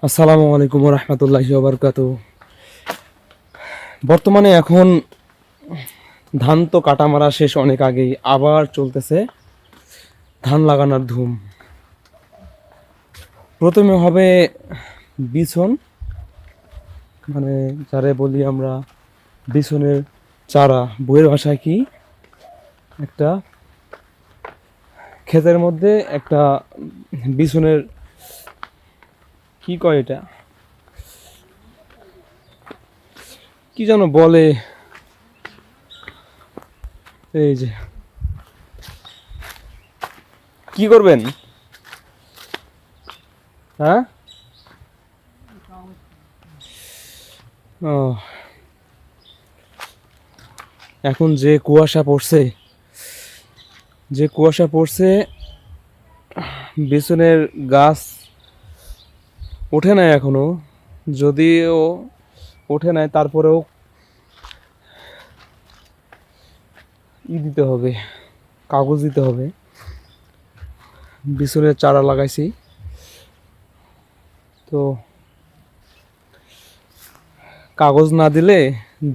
আসসালামু আলাইকুম রহমতুল্লাহি ওয়া বারাকাতুহু। বর্তমানে এখন ধান তো কাটা মারা শেষ অনেক আগেই, আবার চলতেছে ধান লাগানোর ধুম। প্রথমে হবে বিছন, মানে যারে বলি আমরা বিছনের চারা। বইয়ের ভাষায় কি, একটা ক্ষেতের মধ্যে একটা বিছনের কি কয় এটা, কি যেন বলে, এই যে কি করবেন, হ্যাঁ? ও, এখন যে কুয়াশা পড়ছে, বেসনের গাছ ওঠে নাই এখনো, যদিও ওঠে নাই তারপরেও দিতে হবে, কাগজ দিতে হবে। বিছনের চারা লাগাইছি, তো কাগজ না দিলে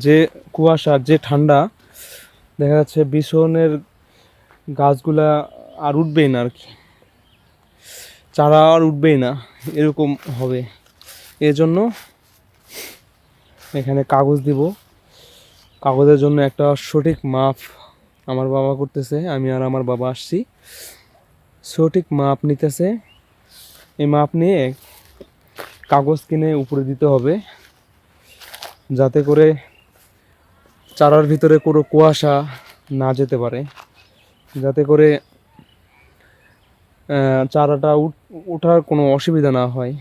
যে কুয়াশা, যে ঠান্ডা, দেখা যাচ্ছে বিছনের গাছগুলা আর উঠবেই না আর কি, চারা আর উঠবেই না, এরকম হবে। এজন্য এখানে কাগজ দিব। কাগজের জন্য একটা সঠিক মাপ আমার বাবা করতেছে, আমি আর আমার বাবা আসছি, সঠিক মাপ নিতেছে। এই মাপ নিয়ে কাগজ কিনে উপরে দিতে হবে, যাতে করে চারার ভিতরে কোনো কুয়াশা না যেতে পারে, যাতে করে চারাটা ওঠার কোনো অসুবিধা না হয়।